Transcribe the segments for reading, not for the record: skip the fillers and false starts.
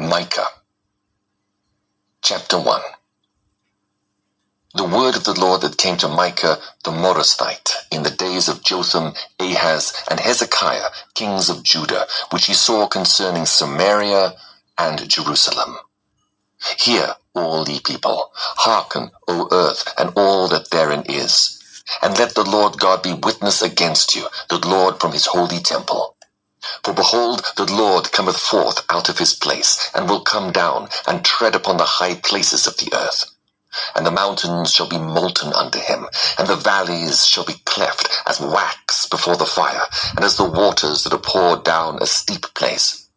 Micah, chapter 1. The word of the Lord that came to Micah the Morasthite in the days of Jotham, Ahaz, and Hezekiah, kings of Judah, which he saw concerning Samaria and Jerusalem. Hear, all ye people, hearken, O earth, and all that therein is. And let the Lord God be witness against you, the Lord from his holy temple. For behold, the Lord cometh forth out of his place, and will come down, and tread upon the high places of the earth. And the mountains shall be molten unto him, and the valleys shall be cleft as wax before the fire, and as the waters that are poured down a steep place.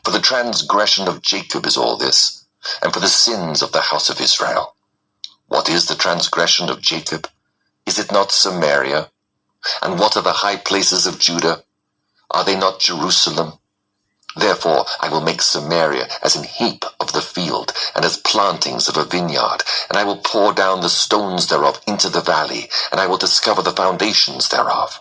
For the transgression of Jacob is all this, and for the sins of the house of Israel. What is the transgression of Jacob? Is it not Samaria? And what are the high places of Judah? Are they not Jerusalem? Therefore I will make Samaria as an heap of the field, and as plantings of a vineyard, and I will pour down the stones thereof into the valley, and I will discover the foundations thereof.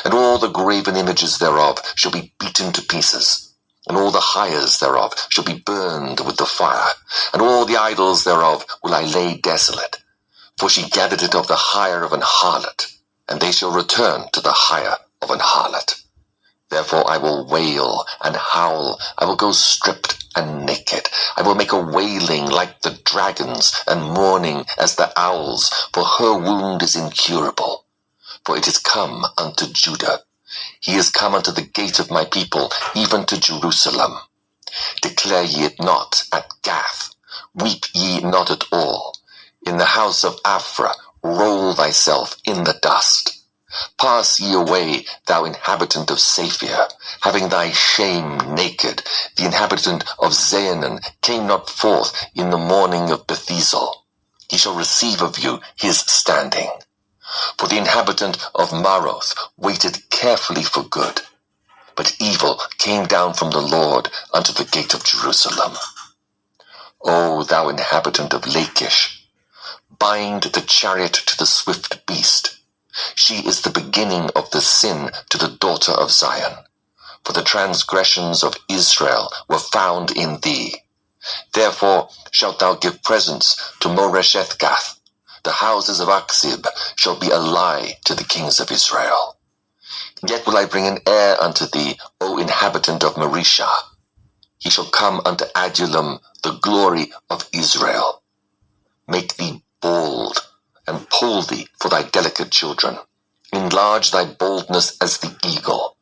And all the graven images thereof shall be beaten to pieces, and all the hires thereof shall be burned with the fire, and all the idols thereof will I lay desolate. For she gathered it of the hire of an harlot, and they shall return to the hire of an harlot. Therefore I will wail and howl, I will go stripped and naked. I will make a wailing like the dragons, and mourning as the owls, for her wound is incurable. For it is come unto Judah, he is come unto the gate of my people, even to Jerusalem. Declare ye it not at Gath, weep ye not at all. In the house of Aphrah roll thyself in the dust. Pass ye away, thou inhabitant of Saphir, having thy shame naked. The inhabitant of Zaanan came not forth in the morning of Bethisel. He shall receive of you his standing. For the inhabitant of Maroth waited carefully for good, but evil came down from the Lord unto the gate of Jerusalem. O thou inhabitant of Lachish, bind the chariot to the swift beast. She is the beginning of the sin to the daughter of Zion. For the transgressions of Israel were found in thee. Therefore shalt thou give presents to Moresheth-Gath. The houses of Achzib shall be a lie to the kings of Israel. Yet will I bring an heir unto thee, O inhabitant of Mareshah. He shall come unto Adullam, the glory of Israel. Make thee bold, and pull thee for thy delicate children. Enlarge thy boldness as the eagle,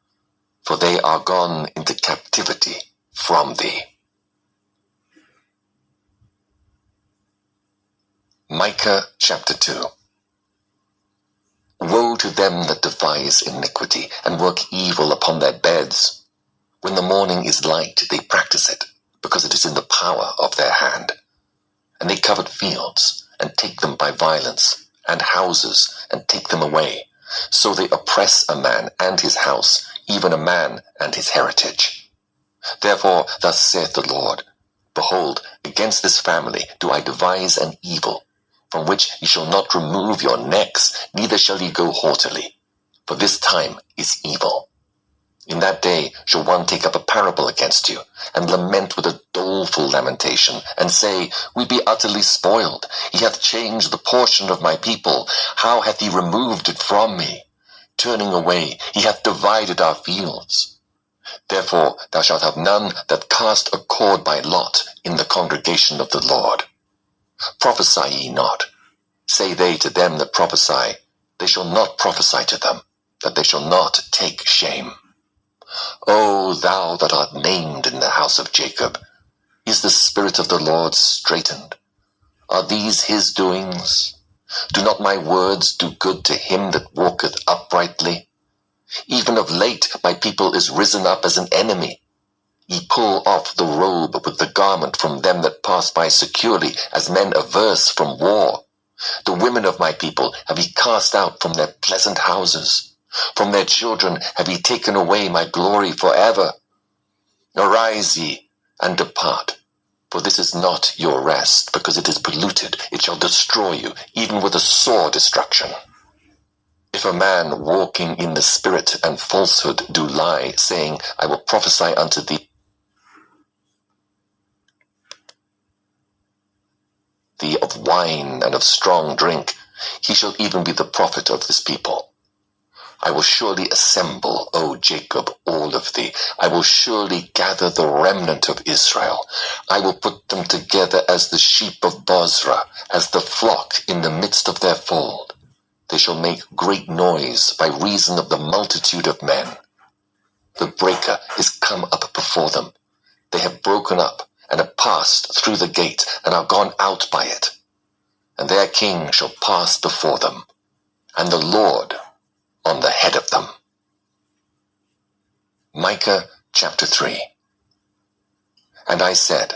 for they are gone into captivity from thee. Micah chapter 2. Woe to them that devise iniquity, and work evil upon their beds. When the morning is light, they practice it, because it is in the power of their hand. And they covet fields, and take them by violence, and houses, and take them away. So they oppress a man and his house, even a man and his heritage. Therefore thus saith the Lord, Behold, against this family do I devise an evil, from which ye shall not remove your necks, neither shall ye go haughtily. For this time is evil. In that day shall one take up a parable against you, and lament with a doleful lamentation, and say, We be utterly spoiled. He hath changed the portion of my people. How hath he removed it from me? Turning away, he hath divided our fields. Therefore thou shalt have none that cast a cord by lot in the congregation of the Lord. Prophesy ye not. Say they to them that prophesy, They shall not prophesy to them, that they shall not take shame. O thou that art named in the house of Jacob, is the Spirit of the Lord straitened? Are these his doings? Do not my words do good to him that walketh uprightly? Even of late my people is risen up as an enemy. Ye pull off the robe with the garment from them that pass by securely, as men averse from war. The women of my people have ye cast out from their pleasant houses. From their children have ye taken away my glory forever. Arise ye, and depart, for this is not your rest, because it is polluted. It shall destroy you, even with a sore destruction. If a man walking in the spirit and falsehood do lie, saying, I will prophesy unto thee, thee of wine and of strong drink. He shall even be the prophet of this people. I will surely assemble, O Jacob, all of thee. I will surely gather the remnant of Israel. I will put them together as the sheep of Bozrah, as the flock in the midst of their fold. They shall make great noise by reason of the multitude of men. The breaker is come up before them. They have broken up and have passed through the gate and are gone out by it. And their king shall pass before them, and the Lord on the head of them. Micah chapter 3. And I said,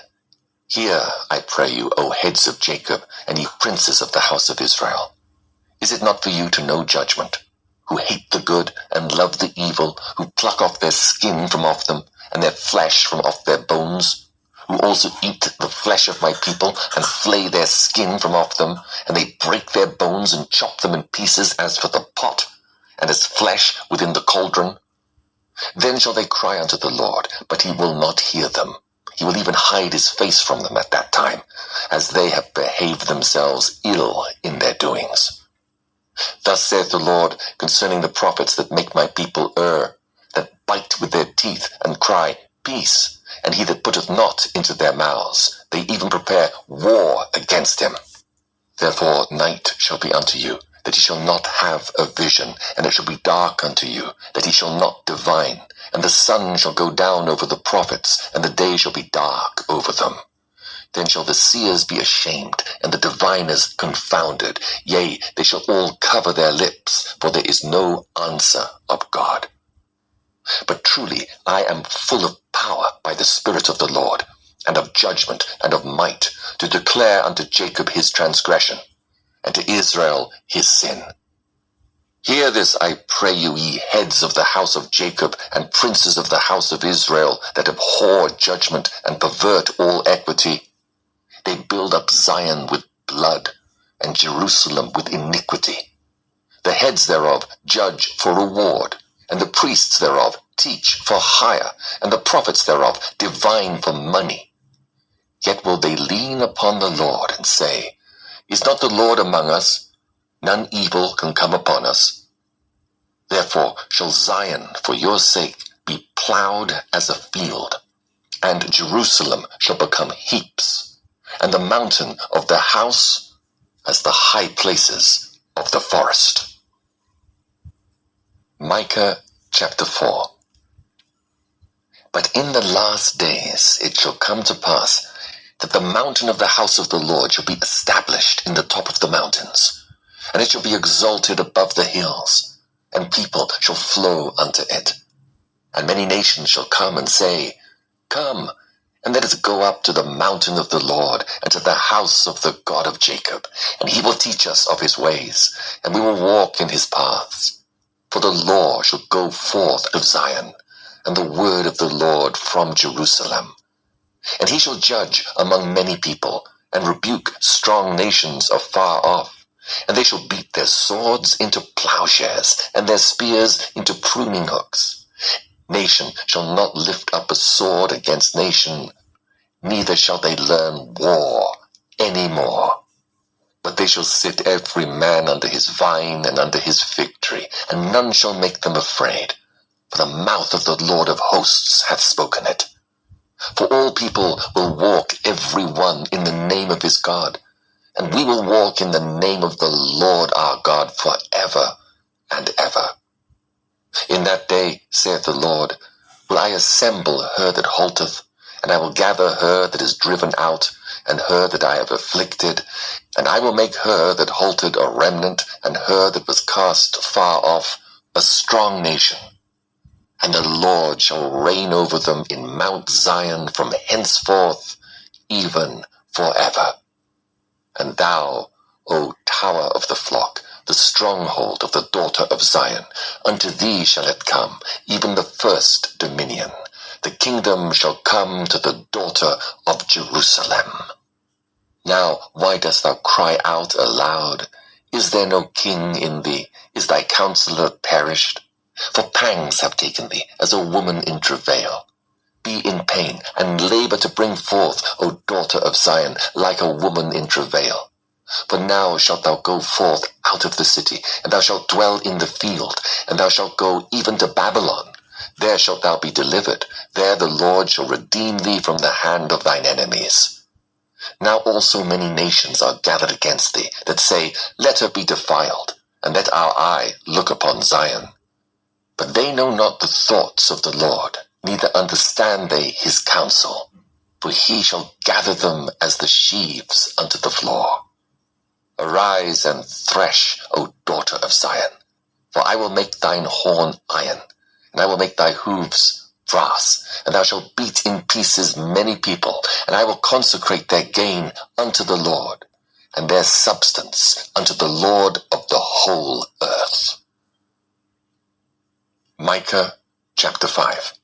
Hear, I pray you, O heads of Jacob, and ye princes of the house of Israel. Is it not for you to know judgment, who hate the good and love the evil, who pluck off their skin from off them, and their flesh from off their bones, who also eat the flesh of my people, and flay their skin from off them, and they break their bones and chop them in pieces as for the pot, and as flesh within the cauldron? Then shall they cry unto the Lord, but he will not hear them. He will even hide his face from them at that time, as they have behaved themselves ill in their doings. Thus saith the Lord concerning the prophets that make my people err, that bite with their teeth and cry, Peace, and he that putteth not into their mouths, they even prepare war against him. Therefore night shall be unto you, that he shall not have a vision, and it shall be dark unto you, that he shall not divine, and the sun shall go down over the prophets, and the day shall be dark over them. Then shall the seers be ashamed, and the diviners confounded. Yea, they shall all cover their lips, for there is no answer of God. But truly I am full of power by the Spirit of the Lord, and of judgment and of might, to declare unto Jacob his transgression, and to Israel his sin. Hear this, I pray you, ye heads of the house of Jacob, and princes of the house of Israel, that abhor judgment and pervert all equity. They build up Zion with blood, and Jerusalem with iniquity. The heads thereof judge for reward, and the priests thereof teach for hire, and the prophets thereof divine for money. Yet will they lean upon the Lord, and say, Is not the Lord among us? None evil can come upon us. Therefore shall Zion for your sake be plowed as a field, and Jerusalem shall become heaps, and the mountain of the house as the high places of the forest. Micah chapter 4. But in the last days it shall come to pass that the mountain of the house of the Lord shall be established in the top of the mountains, and it shall be exalted above the hills, and people shall flow unto it. And many nations shall come and say, Come, and let us go up to the mountain of the Lord, and to the house of the God of Jacob, and he will teach us of his ways, and we will walk in his paths. For the law shall go forth of Zion, and the word of the Lord from Jerusalem. And he shall judge among many people, and rebuke strong nations afar off. And they shall beat their swords into plowshares, and their spears into pruning hooks. Nation shall not lift up a sword against nation, neither shall they learn war any more. But they shall sit every man under his vine and under his fig tree, and none shall make them afraid, for the mouth of the Lord of hosts hath spoken it. For all people will walk every one in the name of his God, and we will walk in the name of the Lord our God forever and ever. In that day, saith the Lord, will I assemble her that halteth, and I will gather her that is driven out, and her that I have afflicted, and I will make her that halted a remnant, and her that was cast far off a strong nation. And the Lord shall reign over them in Mount Zion from henceforth, even forever. And thou, O tower of the flock, the stronghold of the daughter of Zion, unto thee shall it come, even the first dominion. The kingdom shall come to the daughter of Jerusalem. Now why dost thou cry out aloud? Is there no king in thee? Is thy counselor perished? For pangs have taken thee, as a woman in travail. be in pain, and labor to bring forth, O daughter of Zion, like a woman in travail. For now shalt thou go forth out of the city, and thou shalt dwell in the field, and thou shalt go even to Babylon. There shalt thou be delivered. There the Lord shall redeem thee from the hand of thine enemies. Now also many nations are gathered against thee, that say, Let her be defiled, and let our eye look upon Zion. But they know not the thoughts of the Lord, neither understand they his counsel. For he shall gather them as the sheaves unto the floor. Arise and thresh, O daughter of Zion, for I will make thine horn iron, and I will make thy hooves brass, and thou shalt beat in pieces many people, and I will consecrate their gain unto the Lord, and their substance unto the Lord of the whole earth. Micah chapter 5.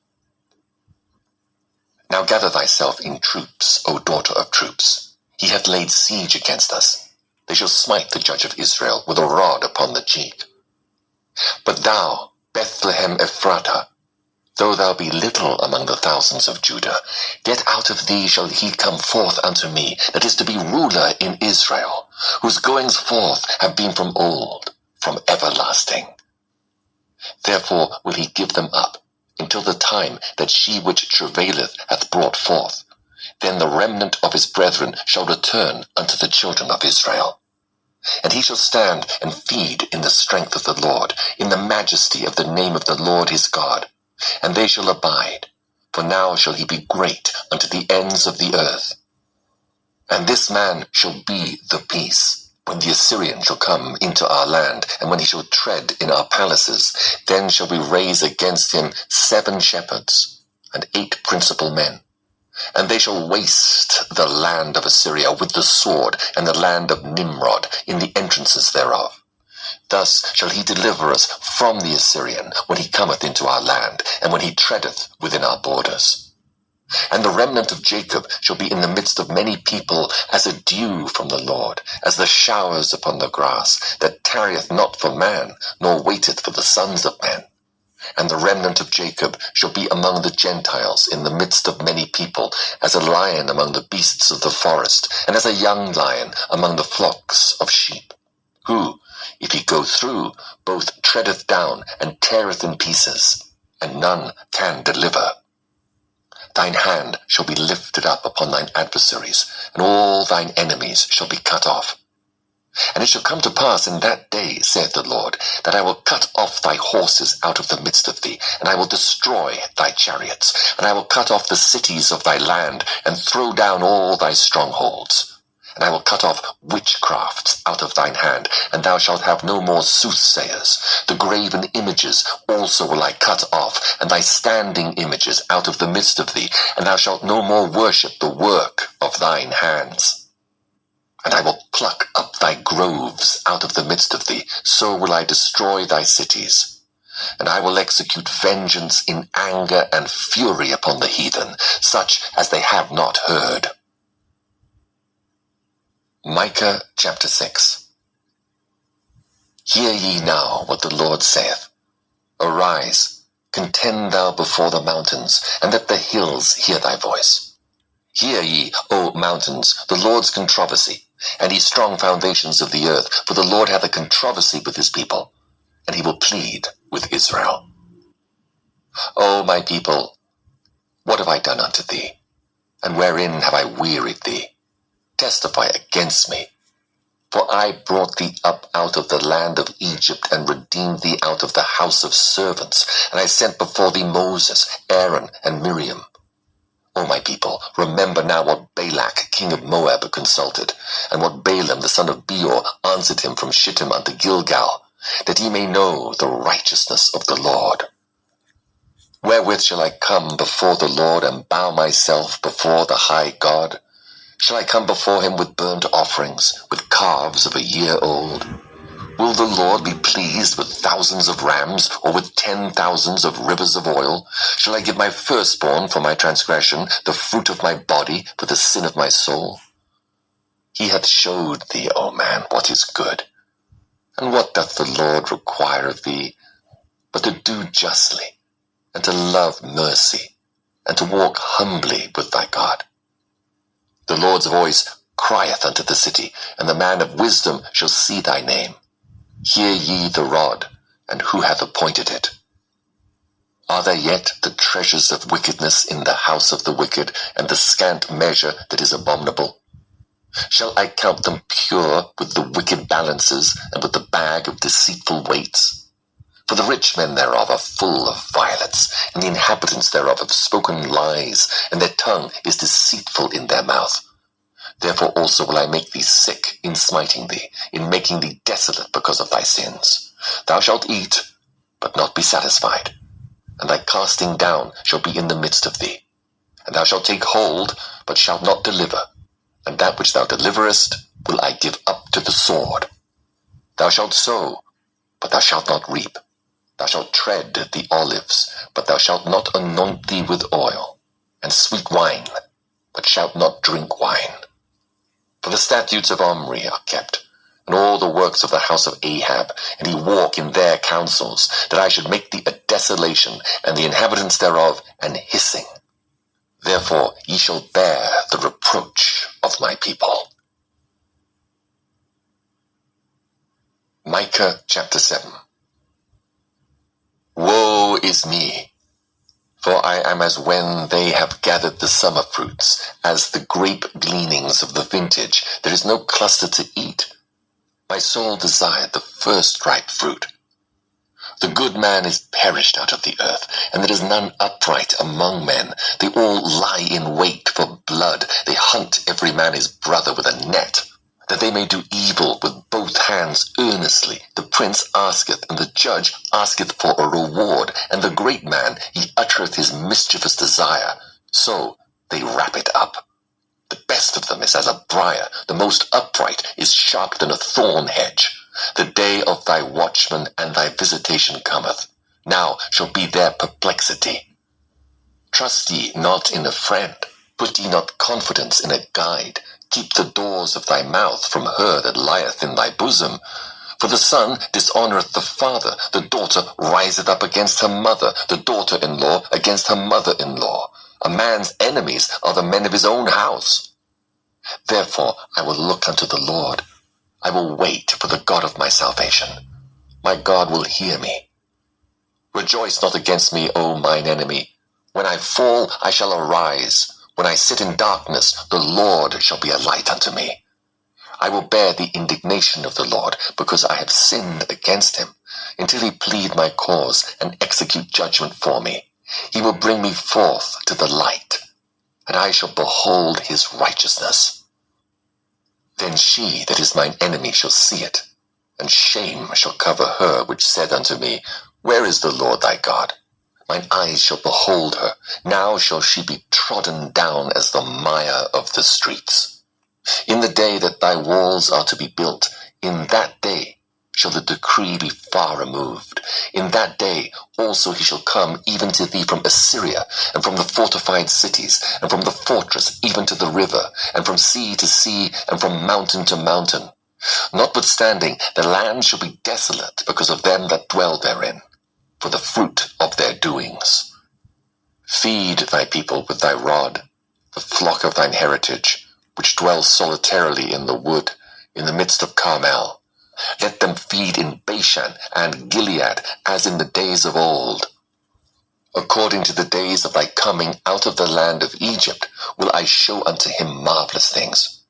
Now gather thyself in troops, O daughter of troops. He hath laid siege against us. They shall smite the judge of Israel with a rod upon the cheek. But thou, Bethlehem Ephratah, though thou be little among the thousands of Judah, yet out of thee shall he come forth unto me, that is to be ruler in Israel, whose goings forth have been from old, from everlasting. Therefore will he give them up, until the time that she which travaileth hath brought forth. Then the remnant of his brethren shall return unto the children of Israel. And he shall stand and feed in the strength of the Lord, in the majesty of the name of the Lord his God. And they shall abide, for now shall he be great unto the ends of the earth. And this man shall be the peace. When the Assyrian shall come into our land, and when he shall tread in our palaces, then shall we raise against him 7 shepherds, and 8 principal men. And they shall waste the land of Assyria with the sword, and the land of Nimrod in the entrances thereof. Thus shall he deliver us from the Assyrian when he cometh into our land, and when he treadeth within our borders. And the remnant of Jacob shall be in the midst of many people as a dew from the Lord, as the showers upon the grass, that tarrieth not for man, nor waiteth for the sons of men. And the remnant of Jacob shall be among the Gentiles in the midst of many people, as a lion among the beasts of the forest, and as a young lion among the flocks of sheep, who, if he go through, both treadeth down and teareth in pieces, and none can deliver. Thine hand shall be lifted up upon thine adversaries, and all thine enemies shall be cut off. And it shall come to pass in that day, saith the Lord, that I will cut off thy horses out of the midst of thee, and I will destroy thy chariots, and I will cut off the cities of thy land, and throw down all thy strongholds. And I will cut off witchcrafts out of thine hand, and thou shalt have no more soothsayers. The graven images also will I cut off, and thy standing images out of the midst of thee, and thou shalt no more worship the work of thine hands. And I will pluck up thy groves out of the midst of thee, so will I destroy thy cities. And I will execute vengeance in anger and fury upon the heathen, such as they have not heard. Micah chapter 6. Hear ye now what the Lord saith. Arise, contend thou before the mountains, and let the hills hear thy voice. Hear ye, O mountains, the Lord's controversy, and ye strong foundations of the earth, for the Lord hath a controversy with his people, and he will plead with Israel. O my people, what have I done unto thee? And wherein have I wearied thee? Testify against me. For I brought thee up out of the land of Egypt, and redeemed thee out of the house of servants, and I sent before thee Moses, Aaron, and Miriam. O my people, remember now what Balak king of Moab consulted, and what Balaam the son of Beor answered him from Shittim unto Gilgal, that ye may know the righteousness of the Lord. Wherewith shall I come before the Lord, and bow myself before the high God? Shall I come before him with burnt offerings, with calves of a year old? Will the Lord be pleased with thousands of rams, or with 10,000s of rivers of oil? Shall I give my firstborn for my transgression, the fruit of my body for the sin of my soul? He hath showed thee, O man, what is good. And what doth the Lord require of thee, but to do justly, and to love mercy, and to walk humbly with thy God. The Lord's voice crieth unto the city, and the man of wisdom shall see thy name. Hear ye the rod, and who hath appointed it? Are there yet the treasures of wickedness in the house of the wicked, and the scant measure that is abominable? Shall I count them pure with the wicked balances, and with the bag of deceitful weights? For the rich men thereof are full of violence, and the inhabitants thereof have spoken lies, and their tongue is deceitful in their mouth. Therefore also will I make thee sick in smiting thee, in making thee desolate because of thy sins. Thou shalt eat, but not be satisfied, and thy casting down shall be in the midst of thee. And thou shalt take hold, but shalt not deliver, and that which thou deliverest will I give up to the sword. Thou shalt sow, but thou shalt not reap. Thou shalt tread the olives, but thou shalt not anoint thee with oil, and sweet wine, but shalt not drink wine. For the statutes of Omri are kept, and all the works of the house of Ahab, and he walk in their counsels, that I should make thee a desolation, and the inhabitants thereof an hissing. Therefore ye shall bear the reproach of my people. Micah chapter 7. Woe is me! For I am as when they have gathered the summer fruits, as the grape gleanings of the vintage. There is no cluster to eat. My soul desired the first ripe fruit. The good man is perished out of the earth, and there is none upright among men. They all lie in wait for blood. They hunt every man his brother with a net, that they may do evil with both hands earnestly. The prince asketh, and the judge asketh for a reward, and the great man, he uttereth his mischievous desire. So they wrap it up. The best of them is as a briar, the most upright is sharper than a thorn hedge. The day of thy watchman and thy visitation cometh. Now shall be their perplexity. Trust ye not in a friend, put ye not confidence in a guide. Keep the doors of thy mouth from her that lieth in thy bosom. For the son dishonoureth the father, the daughter riseth up against her mother, the daughter-in-law against her mother-in-law. A man's enemies are the men of his own house. Therefore I will look unto the Lord. I will wait for the God of my salvation. My God will hear me. Rejoice not against me, O mine enemy. When I fall, I shall arise. When I sit in darkness, the Lord shall be a light unto me. I will bear the indignation of the Lord, because I have sinned against him, until he plead my cause and execute judgment for me. He will bring me forth to the light, and I shall behold his righteousness. Then she that is mine enemy shall see it, and shame shall cover her which said unto me, Where is the Lord thy God? Mine eyes shall behold her. Now shall she be trodden down as the mire of the streets. In the day that thy walls are to be built, in that day shall the decree be far removed. In that day also he shall come even to thee from Assyria, and from the fortified cities, and from the fortress even to the river, and from sea to sea, and from mountain to mountain. Notwithstanding, the land shall be desolate because of them that dwell therein, for the fruit of their doings. Feed thy people with thy rod, the flock of thine heritage, which dwell solitarily in the wood, in the midst of Carmel. Let them feed in Bashan and Gilead, as in the days of old. According to the days of thy coming out of the land of Egypt, will I show unto him marvelous things.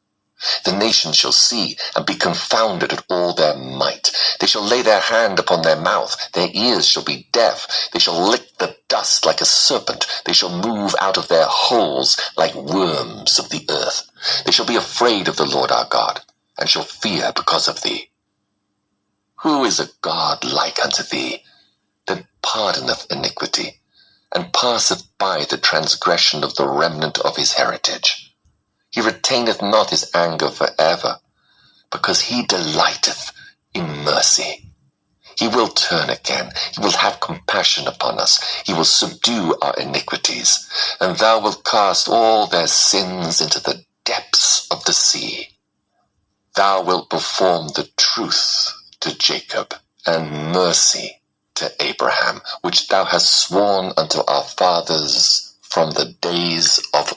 The nations shall see and be confounded at all their might. They shall lay their hand upon their mouth, their ears shall be deaf. They shall lick the dust like a serpent. They shall move out of their holes like worms of the earth. They shall be afraid of the Lord our God, and shall fear because of thee. Who is a God like unto thee, that pardoneth iniquity, and passeth by the transgression of the remnant of his heritage? He retaineth not his anger for ever, because he delighteth in mercy. He will turn again, he will have compassion upon us, he will subdue our iniquities, and thou wilt cast all their sins into the depths of the sea. Thou wilt perform the truth to Jacob, and mercy to Abraham, which thou hast sworn unto our fathers from the days of